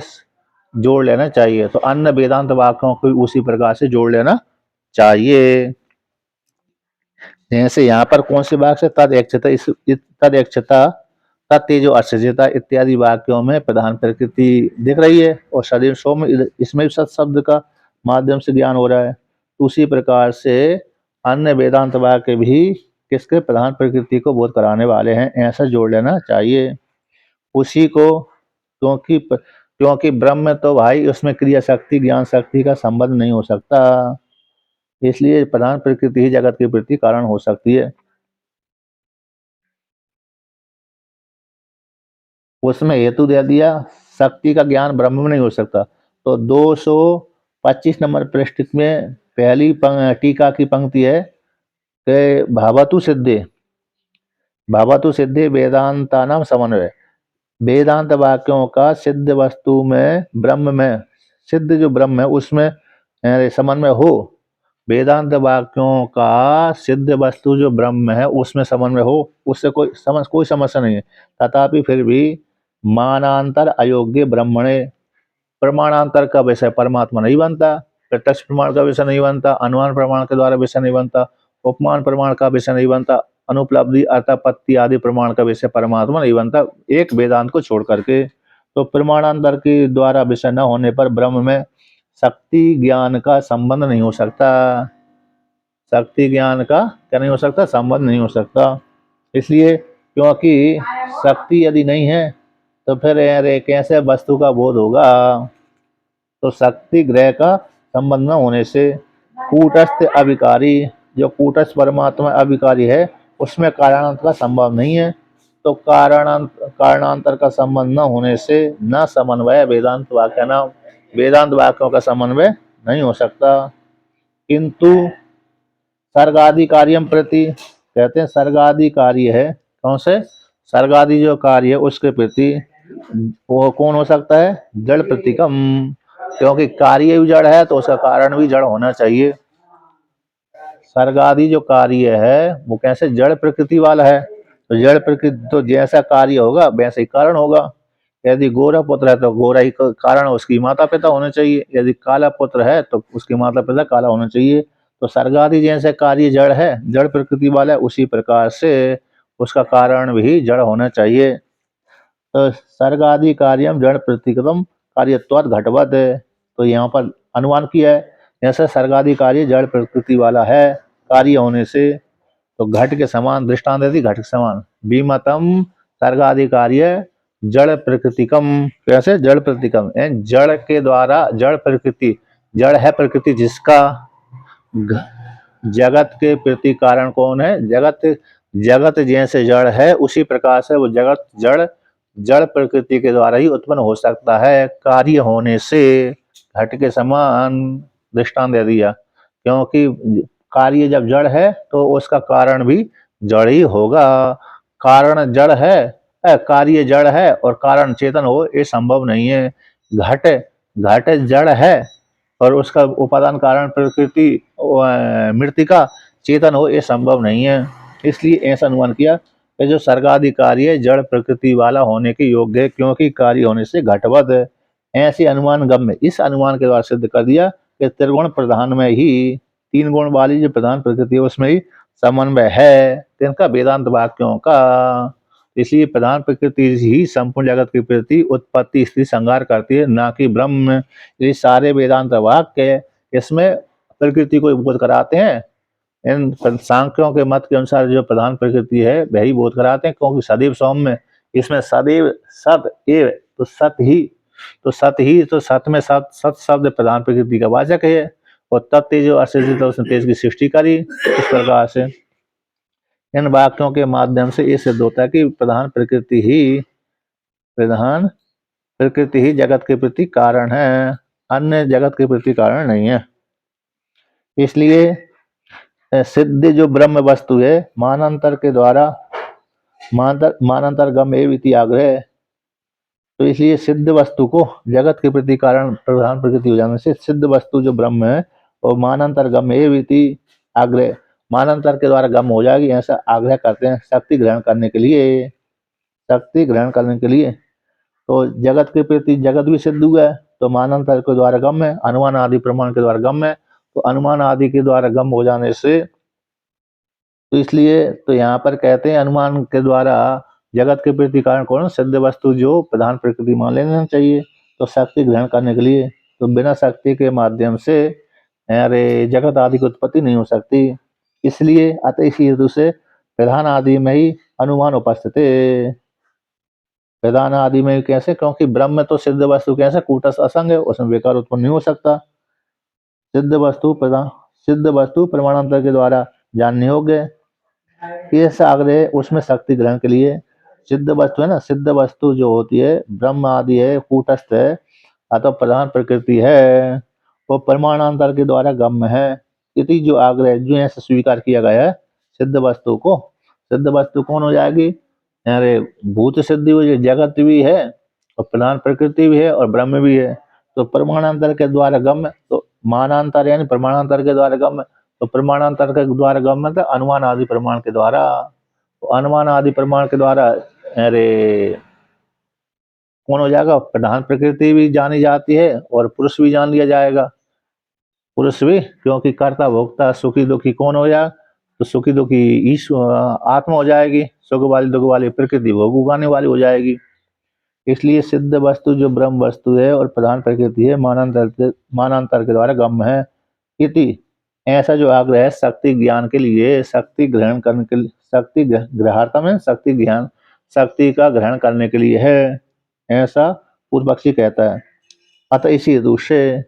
जोड़ लेना चाहिए। तो अन्य वेदांत वाक्यों को उसी प्रकार से जोड़ लेना चाहिए। जैसे यहाँ पर कौन से वाक्य से तदेक्षता तत्तेजो असृजता इत्यादि वाक्यों में प्रधान प्रकृति दिख रही है और शरीर सौम्य, इसमें भी सत शब्द का माध्यम से ज्ञान हो रहा है। उसी प्रकार से अन्य वेदांत वाक्य भी किसके, प्रधान प्रकृति को बोध कराने वाले हैं, ऐसा जोड़ लेना चाहिए उसी को। क्योंकि ब्रह्म तो भाई उसमें क्रिया शक्ति ज्ञान शक्ति का संबंध नहीं हो सकता, इसलिए प्रधान प्रकृति ही जगत के प्रति कारण हो सकती है। उसमें हेतु दे दिया, शक्ति का ज्ञान ब्रह्म में नहीं हो सकता। तो 225 नंबर पृष्ठ में पहली टीका की पंक्ति है कि भावतु सिद्धे वेदांता नाम समन्वय। वेदांत वाक्यों का सिद्ध वस्तु में ब्रह्म में, सिद्ध जो ब्रह्म है उसमें समन्वय हो। वेदांत वाक्यों का सिद्ध वस्तु जो ब्रह्म है उसमें समन्वय हो, उससे कोई समस्या नहीं है। तथापि फिर भी मानांतर अयोग्य ब्रह्मणे, प्रमाणांतर का विषय परमात्मा नहीं बनता, प्रत्यक्ष प्रमाण का विषय नहीं बनता, अनुमान प्रमाण के द्वारा विषय नहीं बनता, उपमान प्रमाण का विषय नहीं बनता, अनुपलब्धि अर्थापत्ति आदि प्रमाण का विषय परमात्मा नहीं बनता, एक वेदांत को छोड़ करके। तो प्रमाणांतर के द्वारा विषय न होने पर ब्रह्म में शक्ति ज्ञान का संबंध नहीं हो सकता, शक्ति ज्ञान का क्या नहीं हो सकता, संबंध नहीं हो सकता। इसलिए क्योंकि शक्ति यदि नहीं है तो फिर कैसे वस्तु का बोध होगा। तो शक्ति ग्रह का संबंध न होने से कूटस्थ अविकारी, जो कूटस्थ परमात्मा अविकारी है उसमें कारणांतर का संभव नहीं है। तो कारणांतर का संबंध न होने से न समन्वय वेदांत वाक्य, न वेदांत वाक्यों का समन्वय नहीं हो सकता। किंतु सर्गादि कार्यम प्रति, कहते हैं सर्गादि कार्य है, कौन से, सर्गादि जो कार्य है उसके प्रति वो कौन हो सकता है, जड़ प्रतिकम, क्योंकि कार्य भी जड़ है तो उसका कारण भी जड़ होना चाहिए। सर्गादि जो कार्य है वो कैसे, जड़ प्रकृति वाला है, तो जड़ प्रकृति तो जैसा कार्य होगा वैसे ही कारण होगा। यदि गोरा पुत्र है तो गोरा ही कारण उसकी माता पिता होने चाहिए, यदि काला पुत्र है तो उसके माता पिता काला होना चाहिए। तो सर्गादि जैसे कार्य जड़ है, जड़ प्रकृति वाला है, उसी प्रकार से उसका कारण भी जड़ होना चाहिए। तो सर्गादि कार्यम जड़ प्रतिगतम कार्यत्वाद घटवत, तो यहाँ पर अनुमान किया है जैसे सर्गादि कार्य जड़ प्रकृति वाला है कार्य होने से, तो घट के समान, दृष्टांत देती घट के समान, विमतम सर्गादि कार्य जड़ प्रकृतिकम, कैसे, जड़ प्रतिकम, जड़ के द्वारा, जड़ प्रकृति, जड़ है प्रकृति जिसका, जगत के प्रति कारण कौन है, जगत जैसे जड़ है उसी प्रकार से वो जगत जड़ प्रकृति के द्वारा ही उत्पन्न हो सकता है कार्य होने से, घट के समान दृष्टांत दे दिया। क्योंकि कार्य जब जड़ है तो उसका कारण भी जड़ ही होगा। कारण जड़ है, कार्य जड़ है और कारण चेतन हो, ये संभव नहीं है। घट जड़ है और उसका उपादान कारण प्रकृति मृतिका चेतन हो, ये संभव नहीं है। इसलिए ऐसा अनुमान किया कि जो सर्गादि कार्य जड़ प्रकृति वाला होने के योग्य है, क्योंकि कार्य होने से घटवत है। ऐसे अनुमान गम्य, इस अनुमान के द्वारा सिद्ध कर दिया कि त्रिगुण प्रधान में ही, 3 गुण वाली जो प्रधान प्रकृति है उसमें ही समन्वय है तिनका वेदांत वाक्यों का। इसलिए प्रधान प्रकृति ही संपूर्ण जगत की प्रति उत्पत्ति स्थिति संहार करती है, ना कि ब्रह्म। ये सारे वेदांत वाक्य इसमें प्रकृति को बोध कराते हैं। इन सांख्यों के मत के अनुसार जो प्रधान प्रकृति है वही बोध कराते हैं, क्योंकि सदैव सौम्य, इसमें सदैव सत एव, तो सत ही, तो सत में सत शब्द प्रधान प्रकृति का वाचक है। और तब तेज असित, उसने तेज की सृष्टि करी। इस प्रकार से इन वाक्यों के माध्यम से ये सिद्ध होता है कि प्रधान प्रकृति ही जगत के प्रति कारण है, अन्य जगत के प्रति कारण नहीं है। इसलिए सिद्ध जो ब्रह्म वस्तु है मानांतर के द्वारा मानांतर गम एव इति आग्रह, तो इसलिए सिद्ध वस्तु को जगत के प्रति कारण प्रधान प्रकृति हो जाने से सिद्ध वस्तु जो ब्रह्म है और मानांतर गम एव इति आग्रह, मानांतर के द्वारा गम हो जाएगी, ऐसा आग्रह करते हैं शक्ति ग्रहण करने के लिए। तो जगत के प्रति जगत भी सिद्ध हुआ है, तो मानांतर के द्वारा गम है, अनुमान आदि प्रमाण के द्वारा गम है, तो अनुमान आदि के द्वारा गम हो जाने से, तो इसलिए तो यहाँ पर कहते हैं अनुमान के द्वारा जगत के प्रति कारण कौन, सिद्ध वस्तु जो प्रधान प्रकृति मान लेना चाहिए। तो शक्ति ग्रहण करने के लिए, तो बिना शक्ति के माध्यम से अरे जगत आदि की उत्पत्ति नहीं हो सकती। इसलिए अतः इसी हेतु से प्रधान आदि में ही अनुमान उपस्थित है। प्रधान आदि में कैसे, क्योंकि ब्रह्म तो सिद्ध वस्तु कैसे कूटस्थ असंग है, उसमें विकार उत्पन्न नहीं हो सकता। सिद्ध वस्तु प्रमाणांतर के द्वारा जानने योग्य, ऐसा आग्रह उसमें शक्ति ग्रहण के लिए। सिद्ध वस्तु है ना, सिद्ध वस्तु जो होती है ब्रह्म आदि है, कूटस्थ है, अथवा प्रधान प्रकृति है, वो प्रमाणांतर के द्वारा गम्य है। इति जो आग्रह जो ऐसे स्वीकार किया गया है सिद्ध वस्तु को, सिद्ध वस्तु कौन हो जाएगी, अरे भूत सिद्धि हो, जगत भी है और प्रधान प्रकृति भी है और ब्रह्म भी है, तो प्रमाणांतर के द्वारा गम्य, तो मानांतर यानी प्रमाणांतर के द्वारा गम्य, तो प्रमाणांतर के द्वारा गम्य मतलब अनुमान आदि प्रमाण के द्वारा, तो अनुमान आदि प्रमाण के द्वारा अरे कौन हो जाएगा, प्रधान प्रकृति भी जानी जाती है और पुरुष भी जान लिया जाएगा। पुरुष भी, क्योंकि कर्ता भोक्ता सुखी दुखी कौन हो जाए, तो सुखी दुखी ईश्वर आत्मा हो जाएगी, सुख वाली दुख वाली प्रकृति भोग उगाने वाली हो जाएगी। इसलिए सिद्ध वस्तु जो ब्रह्म वस्तु है और प्रधान प्रकृति है मानांतर के द्वारा गम्य है। इति ऐसा जो आग्रह है शक्ति ज्ञान के लिए, शक्ति ग्रहण करने के लिए, शक्ति ग्रहार्थ में शक्ति ज्ञान, शक्ति का ग्रहण करने के लिए है, ऐसा पूर्व पक्षी कहता है। अतः इसी हेतु से,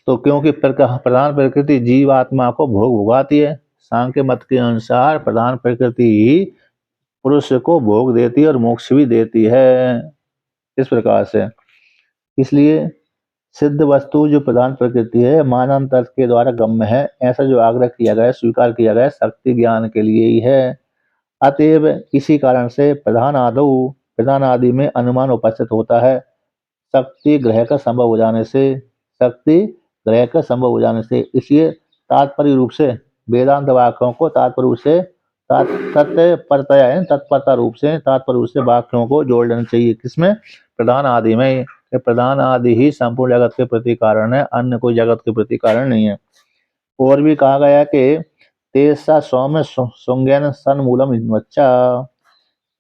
तो क्योंकि प्रधान प्रकृति जीवात्मा को भोग भोगाती है, सांख्य मत के अनुसार प्रधान प्रकृति ही पुरुष को भोग देती है और मोक्ष भी देती है, इस प्रकार से। इसलिए सिद्ध वस्तु जो प्रधान प्रकृति है मानांतर के द्वारा गम्य है, ऐसा जो आग्रह किया गया स्वीकार किया गया शक्ति ज्ञान के लिए ही है। अतएव इसी कारण से प्रधान आदि में अनुमान उपस्थित होता है, शक्ति ग्रह का संभव हो जाने से। इसलिए तात्पर्य रूप से वेदांत वाक्यों को तत्परता रूप से वाक्यों को जोड़ लेना चाहिए। किसमें, प्रधान आदि में। प्रधान आदि ही संपूर्ण जगत के प्रति कारण है, अन्य कोई जगत के प्रति कारण नहीं है। और भी कहा गया कि तेसा सौम्य सुंगेन सन्मूलम इन्वच्चा,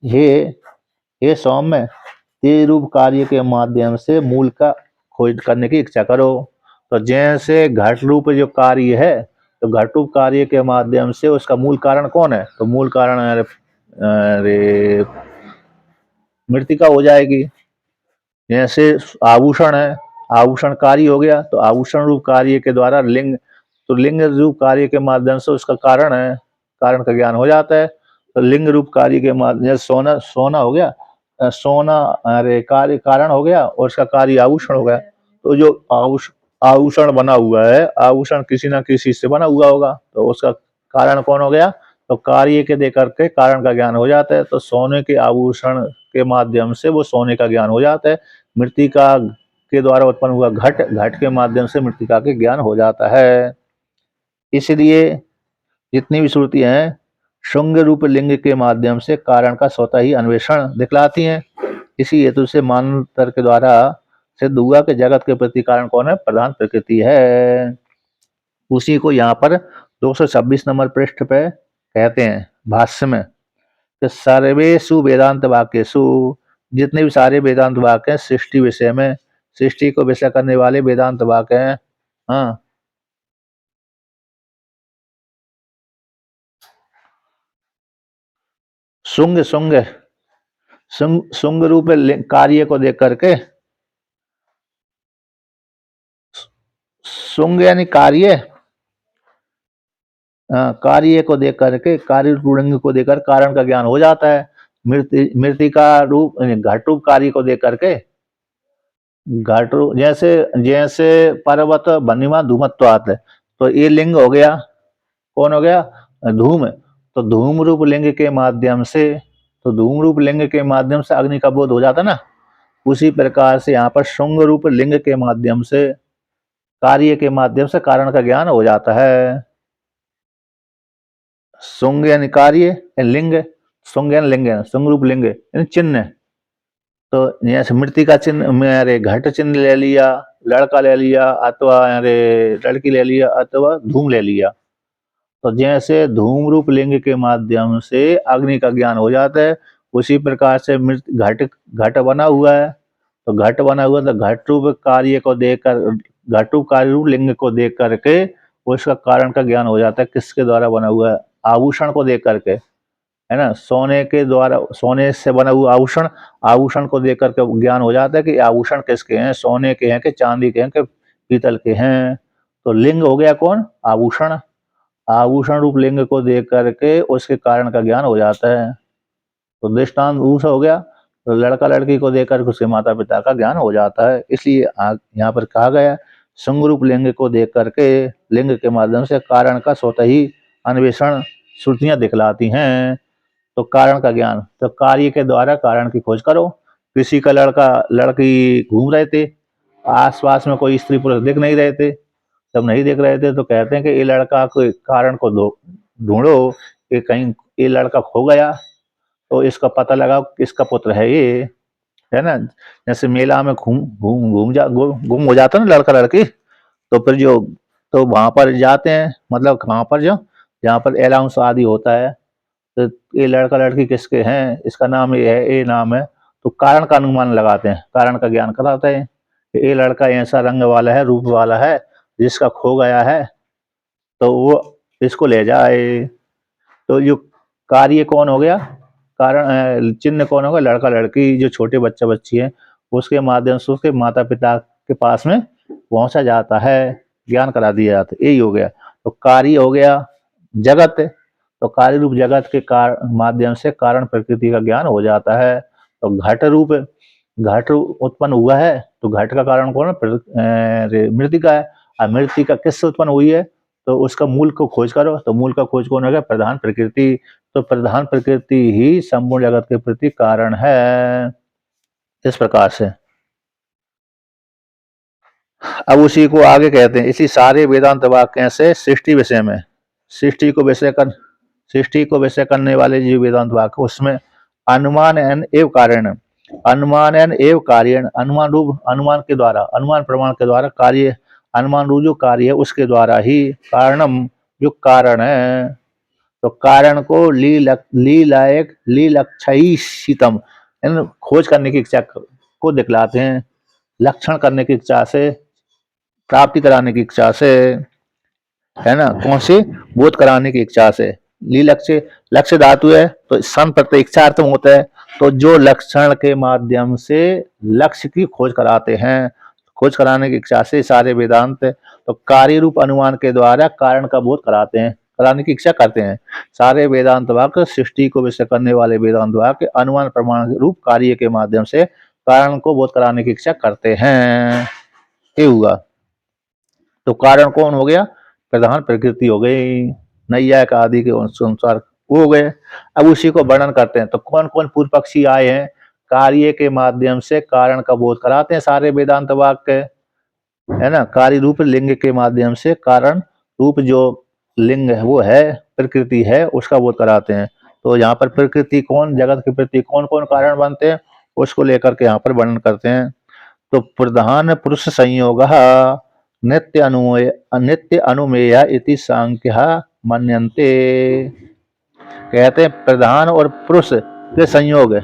हे सौम्य तेज रूप कार्य के माध्यम से मूल का खोज करने की इच्छा करो। तो जैसे घट रूप जो कार्य है, तो घट रूप कार्य के माध्यम से उसका मूल कारण कौन है, तो मूल कारण अरे मृतिका हो जाएगी। जैसे आभूषण है, आभूषण कार्य हो गया, तो आभूषण रूप कार्य के द्वारा लिंग, तो लिंग रूप कार्य के माध्यम से उसका कारण है, कारण का ज्ञान हो जाता है। तो लिंग रूप कार्य के माध्यम से सोना हो गया, सोना अरे कार्य कारण हो गया और उसका कार्य आभूषण हो गया। तो जो आभूषण बना हुआ है, आभूषण किसी ना किसी से बना हुआ होगा, तो उसका कारण कौन हो गया, तो कार्य के देकर के कारण का ज्ञान हो जाता है। तो सोने के आभूषण के माध्यम से वो सोने का ज्ञान हो जाता है। मृतिका के द्वारा उत्पन्न हुआ घट के माध्यम से मृतिका के ज्ञान हो जाता है। इसलिए जितनी भी श्रुतियां हैं शुंग रूप लिंग के माध्यम से कारण का स्वतः ही अन्वेषण दिखलाती हैं। इसी हेतु से मानव के द्वारा सिद्ध हुआ कि जगत के प्रति कारण कौन है? प्रधान प्रकृति है। उसी को यहाँ पर 226 नंबर पृष्ठ पे कहते हैं भाष्य में कि सर्वेषु वेदांत वाक्येषु, जितने भी सारे वेदांत वाक्य हैं सृष्टि विषय में, सृष्टि को विषय करने वाले वेदांत वाक्य हैं। हाँ, सुंग सुंग सुंग सुंग रूप कार्य को देख करके, सुंग यानी कार्य, कार्य को देख करके, कार्य रूप को देखकर कारण का ज्ञान हो जाता है। मृति का रूप घट रूप कार्य को देख करके, घट रूप जैसे जैसे पर्वत बनिमा धूमत्वात् है, तो ये लिंग हो गया, कौन हो गया? धूम। तो धूम रूप लिंग के माध्यम से, तो धूम रूप लिंग के माध्यम से अग्नि का बोध हो जाता ना। उसी प्रकार से यहाँ पर शुंग रूप लिंग के माध्यम से, कार्य के माध्यम से कारण का ज्ञान हो जाता है। शुंग यानी कार्य, लिंग, शुंग यानी लिंग, शुंग रूप लिंग यानी चिन्ह। तो जैसे मृत्यु का चिन्ह, मेरे घट चिन्ह ले लिया, लड़का ले लिया, अथवा अरे लड़की ले लिया, अथवा धूम ले लिया। तो जैसे धूम रूप लिंग के माध्यम से अग्नि का ज्ञान हो जाता है, उसी प्रकार से घट घट बना हुआ है। तो घट बना हुआ तो घट रूप कार्य को देखकर, घट रूप कार्य रूप लिंग को देख करके उसका कारण का ज्ञान हो जाता है। किसके द्वारा बना हुआ है? आभूषण को देख करके, है ना। सोने के द्वारा, सोने से बना हुआ आभूषण, आभूषण को देख करके ज्ञान हो जाता है कि आभूषण किसके हैं, सोने के हैं कि चांदी के हैं कि पीतल के हैं। तो लिंग हो गया कौन? आभूषण। आभूषण रूप लिंग को देख करके उसके कारण का ज्ञान हो जाता है। तो दृष्टांत दूसरा हो गया, तो लड़का लड़की को देख करके उसके माता पिता का ज्ञान हो जाता है। इसलिए यहाँ पर कहा गया संग रूप लिंग को देख करके, लिंग के माध्यम से कारण का स्वतः ही अन्वेषण श्रुतियां दिखलाती हैं। तो कारण का ज्ञान, तो कार्य के द्वारा कारण की खोज करो। किसी का लड़का लड़की घूम रहे थे, आसपास में कोई स्त्री पुरुष दिख नहीं रहे थे, जब नहीं दिख रहे थे तो कहते हैं कि ये लड़का को कारण को ढूंढो कि कहीं ये लड़का खो गया, तो इसका पता लगाओ किसका पुत्र है ये, है ना। जैसे मेला में घूम घूम घूम जा गुम हो जाता है ना लड़का लड़की, तो फिर जो, तो वहां पर जाते हैं, मतलब वहां पर जो, जहाँ पर अनाउंस आदि होता है, तो ये लड़का लड़की किसके हैं, इसका नाम ये है, ये नाम है। तो कारण का अनुमान लगाते हैं, कारण का ज्ञान कराते हैं कि ये लड़का ऐसा रंग वाला है, रूप वाला है, जिसका खो गया है, तो वो इसको ले जाए। तो जो कार्य कौन हो गया? कारण चिन्ह कौन होगा? लड़का लड़की, जो छोटे बच्चा बच्ची है, उसके माध्यम से उसके माता पिता के पास में पहुंचा जाता है, ज्ञान करा दिया जाता है। यही हो गया। तो कार्य हो गया जगत, तो कार्य रूप जगत के माध्यम से कारण प्रकृति का ज्ञान हो जाता है। तो घट रूप उत्पन्न हुआ है, तो घट का कारण कौन है? मृतिका है। और मृतिका किससे उत्पन्न हुई है? तो उसका मूल को खोज करो। तो मूल का खोज कौन हो गया? प्रधान प्रकृति। तो प्रधान प्रकृति ही संपूर्ण जगत के प्रति कारण है। इस प्रकार से अब उसी को आगे कहते हैं, इसी सारे वेदांत वाक्य से सृष्टि विषय में, सृष्टि को विषय कर, सृष्टि को विषय करने वाले जो वेदांत वाक्य, उसमें अनुमान एन एव कारण, अनुमान एन एव कार्य, अनुमान रूप, अनुमान के द्वारा, अनुमान प्रमाण के द्वारा कार्य, अनुमान रूप जो कार्य है उसके द्वारा ही कारणम, जो कारण है, तो कारण को लीलक्षयिषितम, खोज करने की इच्छा को दिखलाते हैं, लक्षण करने की इच्छा से, प्राप्ति कराने की इच्छा से, है ना। कौन सी? बोध कराने की इच्छा से। लक्ष्य, लक्ष्य धातु है तो सन प्रत्यय इच्छार्थम होता है। तो जो लक्षण के माध्यम से लक्ष्य की खोज कराते हैं, खोज कराने की इच्छा से सारे वेदांत, तो कार्य रूप अनुमान के द्वारा कारण का बोध कराते हैं, कराने की इच्छा करते हैं। सारे वेदांत वाक्य सृष्टि को विषय करने वाले वेदांत वाक्य अनुमान प्रमाण रूप कार्य के माध्यम से कारण को बोध कराने की इच्छा करते हैं। ये हुआ। तो कारण कौन हो गया? प्रधान प्रकृति हो गई, नैयायिक आदि के अनुसार हो गए। अब उसी को वर्णन करते हैं। तो कौन कौन पूर्व पक्षी आए हैं? कार्य के माध्यम से कारण का बोध कराते हैं सारे वेदांत वाक्य, है ना। कार्य रूप लिंग के माध्यम से कारण रूप जो लिंग है, वो है प्रकृति है, उसका बोध कराते हैं। तो यहाँ पर प्रकृति कौन, जगत के प्रति कौन कौन कारण बनते हैं? उसको लेकर के यहाँ पर वर्णन करते हैं। तो प्रधान पुरुष संयोग नित्य अनुमेय इति सांख्य मन्यन्ते। कहते हैं प्रधान और पुरुष के संयोग है,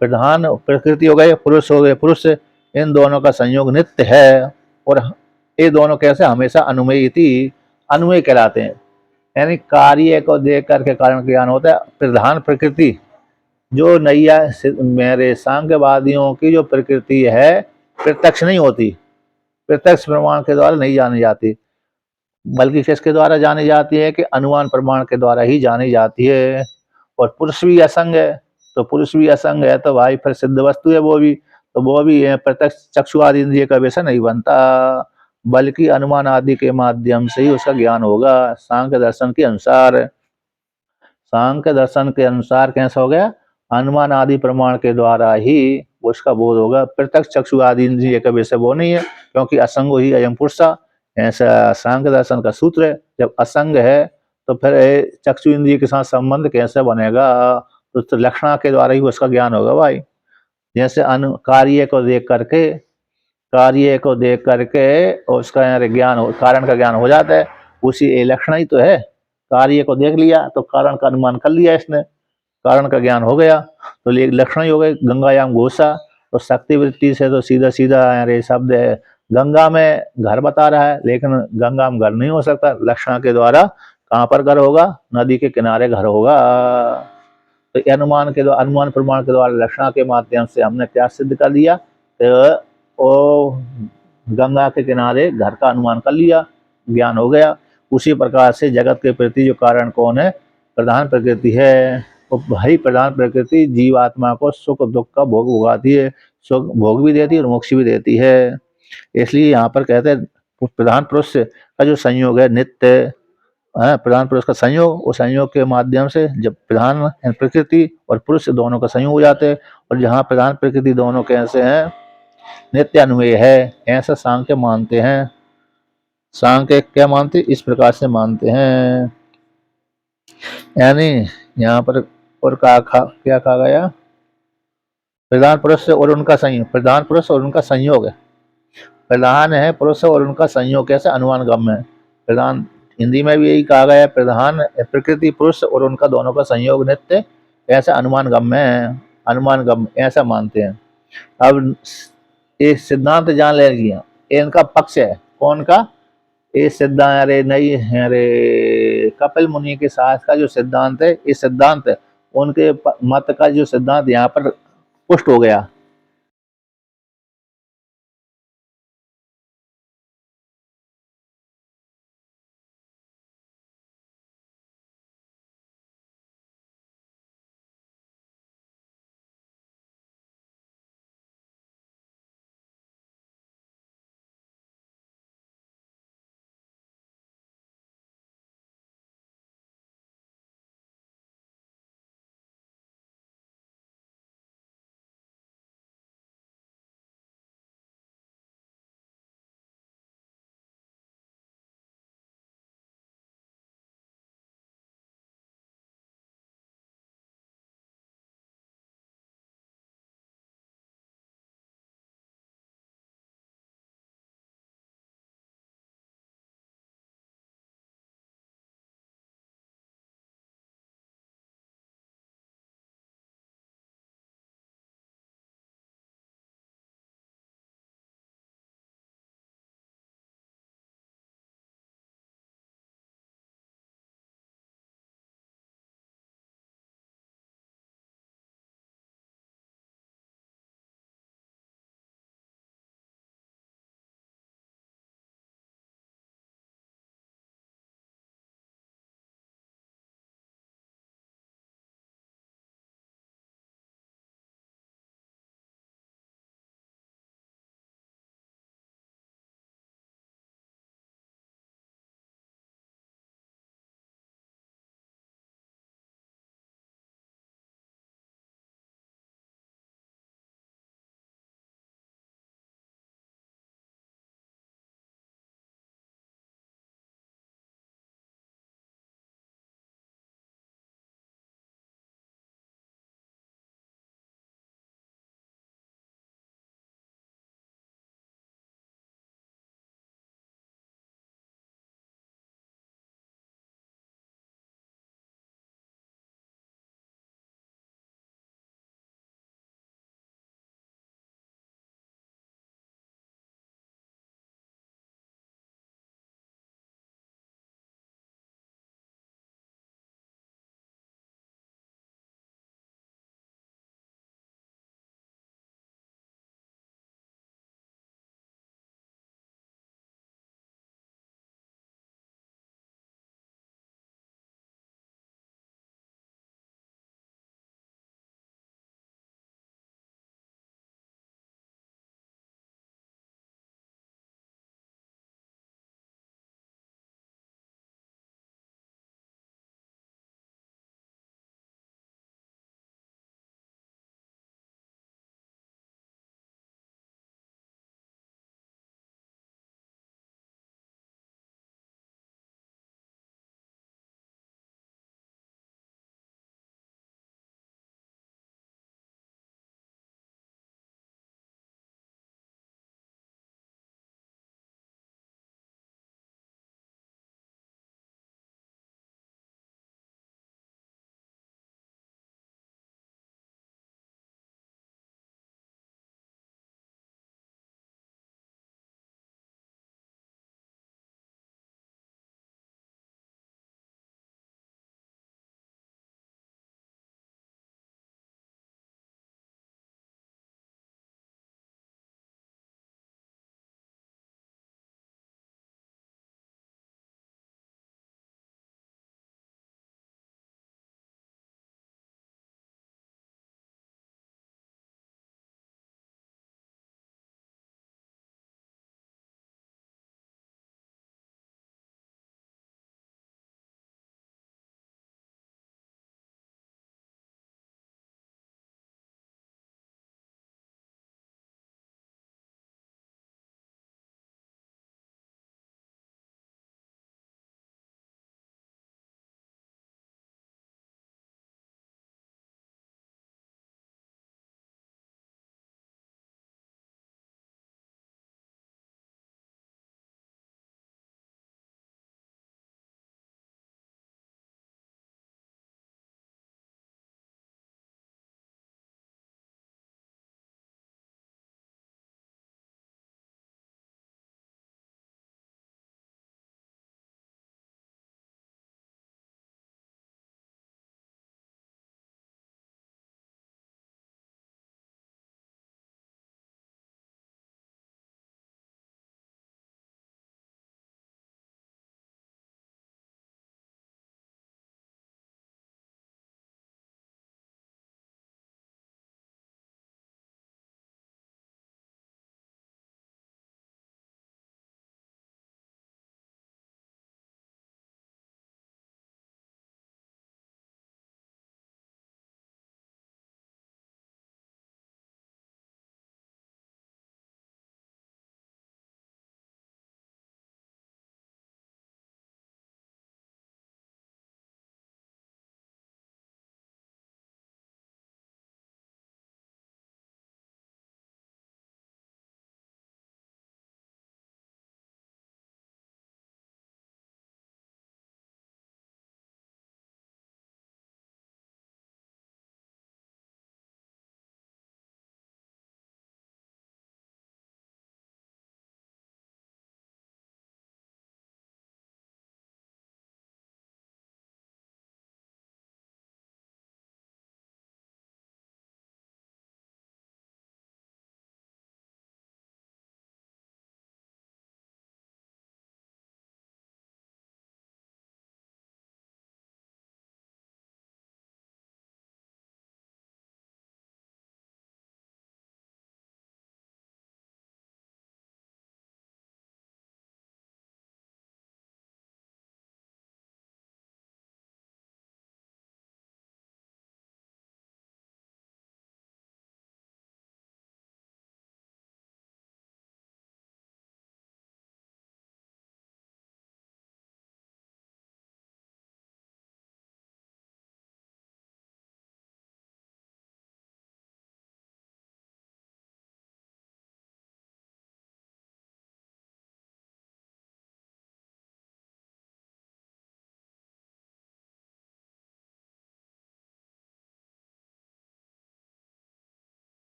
प्रधान प्रकृति हो गए, पुरुष हो गए, पुरुष इन दोनों का संयोग नित्य है, और ये दोनों कैसे हमेशा अनुमेय इति अनुमेय कहलाते हैं, यानी कार्य को देख करके कारण ज्ञान होता है। प्रधान प्रकृति जो नैया मेरे सांख्यवादियों की जो प्रकृति है प्रत्यक्ष नहीं होती, प्रत्यक्ष प्रमाण के द्वारा नहीं जानी जाती, बल्कि किसके द्वारा जानी जाती है कि अनुमान प्रमाण के द्वारा ही जानी जाती है। और पुरुष भी असंग है, तो पुरुष भी असंग है तो भाई फिर सिद्ध वस्तु है वो भी, तो वो भी प्रत्यक्ष चक्षु आदि इंद्रिय का वैसा नहीं बनता, बल्कि अनुमान आदि के माध्यम से ही उसका ज्ञान होगा। सांख्य दर्शन के अनुसार, सांख्य दर्शन के अनुसार कैसा हो गया, अनुमान आदि प्रमाण के द्वारा ही उसका बोध होगा। प्रत्यक्ष चक्षु आदि इंद्रिय का वैसे वो नहीं है, क्योंकि असंग ही अयम पुरुषा, ऐसा सांख्य दर्शन का सूत्र है। जब असंग है तो फिर चक्षु इंद्रिय के साथ संबंध कैसे बनेगा, तो लक्षणा के द्वारा ही उसका ज्ञान होगा भाई। जैसे कार्य को देख करके, कार्य को देख करके उसका ज्ञान, कारण का ज्ञान हो जाता है, उसी लक्षण ही तो है। कार्य को देख लिया तो कारण का अनुमान कर लिया इसने, कारण का ज्ञान हो गया, तो लक्षण ही हो गए। गंगायाम घोषा, तो शक्ति वृत्ति से तो सीधा सीधा अरे शब्द है, गंगा में घर बता रहा है, लेकिन गंगा में घर नहीं हो सकता, लक्षण के द्वारा कहाँ पर घर होगा, नदी के किनारे घर होगा। तो अनुमान के द्वारा, अनुमान प्रमाण के द्वारा लक्षण के माध्यम से हमने क्या सिद्ध कर दिया, तो वो गंगा के किनारे घर का अनुमान कर लिया, ज्ञान हो गया। उसी प्रकार से जगत के प्रति जो कारण कौन है, प्रधान प्रकृति है। तो भाई प्रधान प्रकृति जीवात्मा को सुख दुख का भोग भोगाती है, सुख भोग भी देती है और मोक्ष भी देती है। इसलिए यहाँ पर कहते हैं प्रधान पुरुष का जो संयोग है नित्य है, प्रधान पुरुष का संयोग, उस संयोग के माध्यम से जब प्रधान प्रकृति और पुरुष दोनों का संयोग हो जाते हैं, और जहाँ प्रधान प्रकृति दोनों कैसे हैं, नित्य अनुमेय है, ऐसा सांख्य मानते हैं। सांख्य क्या मानते, इस प्रकार से मानते हैं। यानी यहाँ पर और क्या कहा गया, प्रधान पुरुष और उनका संयोग, प्रधान पुरुष और उनका संयोग है, प्रधान है पुरुष और उनका संयोग कैसे, अनुमान गम्य है। प्रधान हिंदी में भी यही कहा गया है, प्रधान प्रकृति पुरुष और उनका दोनों का संयोग नित्य ऐसा अनुमान गम्य है, अनुमान गम्य ऐसा मानते हैं। अब ये सिद्धांत जान लेंगे, इनका पक्ष है कौन का, ये सिद्धांत अरे नहीं है, अरे कपिल मुनि के साथ का जो सिद्धांत है, इस सिद्धांत उनके मत का जो सिद्धांत यहाँ पर पुष्ट हो गया,